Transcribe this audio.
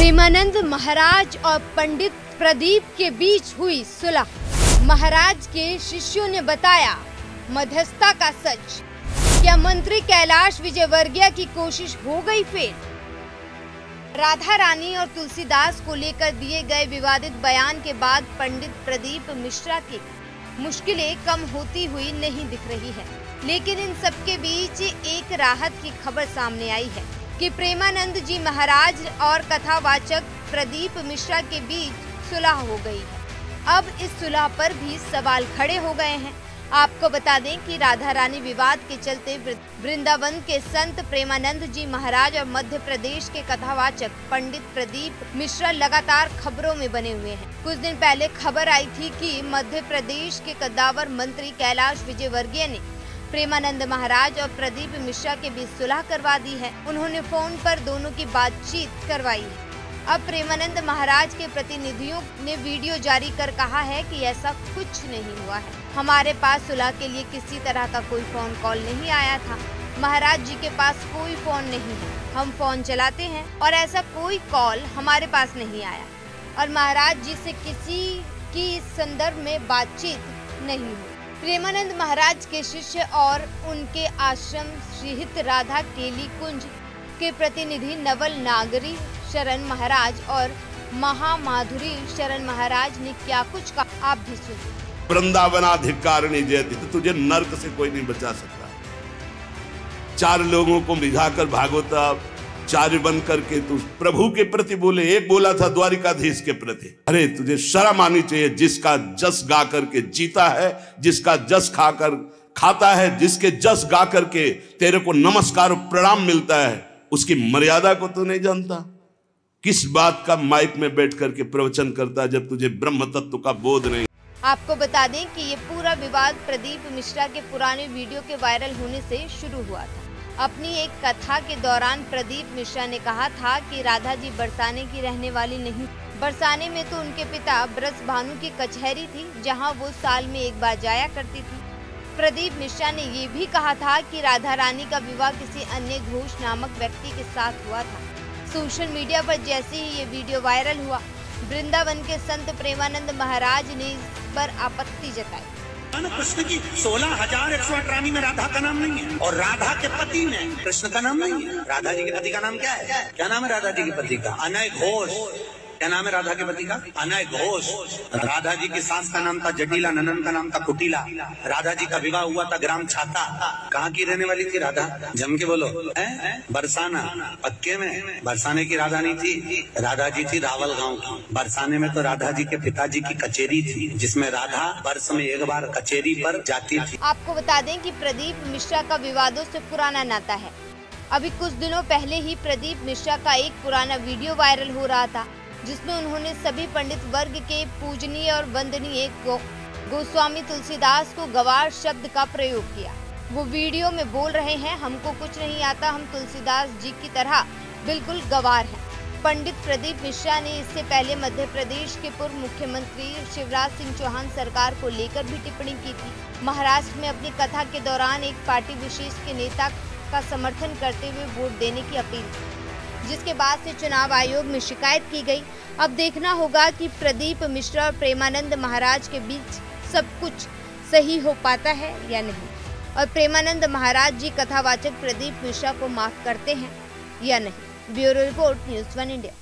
प्रेमानंद महाराज और पंडित प्रदीप के बीच हुई सुलह। महाराज के शिष्यों ने बताया मध्यस्थता का सच। क्या मंत्री कैलाश विजयवर्गीय की कोशिश हो गई फेल? राधा रानी और तुलसीदास को लेकर दिए गए विवादित बयान के बाद पंडित प्रदीप मिश्रा की मुश्किलें कम होती हुई नहीं दिख रही है, लेकिन इन सबके बीच एक राहत की खबर सामने आई है कि प्रेमानंद जी महाराज और कथावाचक प्रदीप मिश्रा के बीच सुलह हो गई है। अब इस सुलह पर भी सवाल खड़े हो गए हैं। आपको बता दें कि राधा रानी विवाद के चलते वृंदावन के संत प्रेमानंद जी महाराज और मध्य प्रदेश के कथावाचक पंडित प्रदीप मिश्रा लगातार खबरों में बने हुए हैं। कुछ दिन पहले खबर आई थी कि मध्य प्रदेश के कद्दावर मंत्री कैलाश विजयवर्गीय ने प्रेमानंद महाराज और प्रदीप मिश्रा के बीच सुलह करवा दी है। उन्होंने फोन पर दोनों की बातचीत करवाई है। अब प्रेमानंद महाराज के प्रतिनिधियों ने वीडियो जारी कर कहा है कि ऐसा कुछ नहीं हुआ है। हमारे पास सुलह के लिए किसी तरह का कोई फोन कॉल नहीं आया था। महाराज जी के पास कोई फोन नहीं है। हम फोन चलाते हैं और ऐसा कोई कॉल हमारे पास नहीं आया और महाराज जी से किसी की इस संदर्भ में बातचीत नहीं हुई। प्रेमानंद महाराज के शिष्य और उनके आश्रम श्रीहित राधा केली कुंज के प्रतिनिधि नवल नागरी शरण महाराज और महामाधुरी शरण महाराज ने क्या कुछ कहा, आप भी सुनिए। वृंदावनाधिकारिणी जयति, तो तुझे नर्क से कोई नहीं बचा सकता। 4 लोगों को रिझाकर भागवता चार्य बन करके तू प्रभु के प्रति बोले। एक बोला था द्वारिकाधीश के प्रति, अरे तुझे शर्म आनी चाहिए। जिसका जस गा करके जीता है, जिसका जस खाकर खाता है, जिसके जस गा करके तेरे को नमस्कार प्रणाम मिलता है, उसकी मर्यादा को तू नहीं जानता। किस बात का माइक में बैठ करके प्रवचन करता है जब तुझे ब्रह्म तत्व का बोध नहीं। आपको बता दें कि ये पूरा विवाद प्रदीप मिश्रा के पुराने वीडियो के वायरल होने से शुरू हुआ था। अपनी एक कथा के दौरान प्रदीप मिश्रा ने कहा था कि राधा जी बरसाने की रहने वाली नहीं। बरसाने में तो उनके पिता ब्रज भानु की कचहरी थी, जहां वो साल में एक बार जाया करती थी। प्रदीप मिश्रा ने ये भी कहा था कि राधा रानी का विवाह किसी अन्य घोष नामक व्यक्ति के साथ हुआ था। सोशल मीडिया पर जैसे ही ये वीडियो वायरल हुआ, वृंदावन के संत प्रेमानंद महाराज ने इस पर आपत्ति जताई। कृष्ण की 16,108 रानी में राधा का नाम नहीं है और राधा के पति में कृष्ण का नाम नहीं है। राधा जी के पति का नाम क्या है? क्या नाम है राधा जी के पति का? अनय घोष। क्या नाम है राधा के पति का? अनय घोष। राधा जी की सास का नाम था जटिला, ननन का नाम था कुटिला। राधा जी का विवाह हुआ था ग्राम छाता। कहाँ की रहने वाली थी राधा? जम के बोलो। बरसाना। पक्के में बरसाने की राधा नहीं थी, राधा जी थी रावल गांव की। बरसाने में तो राधा जी के पिताजी की कचेरी थी, जिसमें राधा वर्ष में एक बार कचेरी पर जाती थी। आपको बता दें कि प्रदीप मिश्रा का विवादों से पुराना नाता है। अभी कुछ दिनों पहले ही प्रदीप मिश्रा का एक पुराना वीडियो वायरल हो रहा था, जिसमें उन्होंने सभी पंडित वर्ग के पूजनीय और वंदनीय गोस्वामी तुलसीदास को गवार शब्द का प्रयोग किया। वो वीडियो में बोल रहे हैं, हमको कुछ नहीं आता, हम तुलसीदास जी की तरह बिल्कुल गवार हैं। पंडित प्रदीप मिश्रा ने इससे पहले मध्य प्रदेश के पूर्व मुख्यमंत्री शिवराज सिंह चौहान सरकार को लेकर भी टिप्पणी की थी। महाराष्ट्र में अपनी कथा के दौरान एक पार्टी विशेष के नेता का समर्थन करते हुए वोट देने की अपील की, जिसके बाद से चुनाव आयोग में शिकायत की गई। अब देखना होगा कि प्रदीप मिश्रा और प्रेमानंद महाराज के बीच सब कुछ सही हो पाता है या नहीं, और प्रेमानंद महाराज जी कथावाचक प्रदीप मिश्रा को माफ करते हैं या नहीं। Bureau report, news 1 India.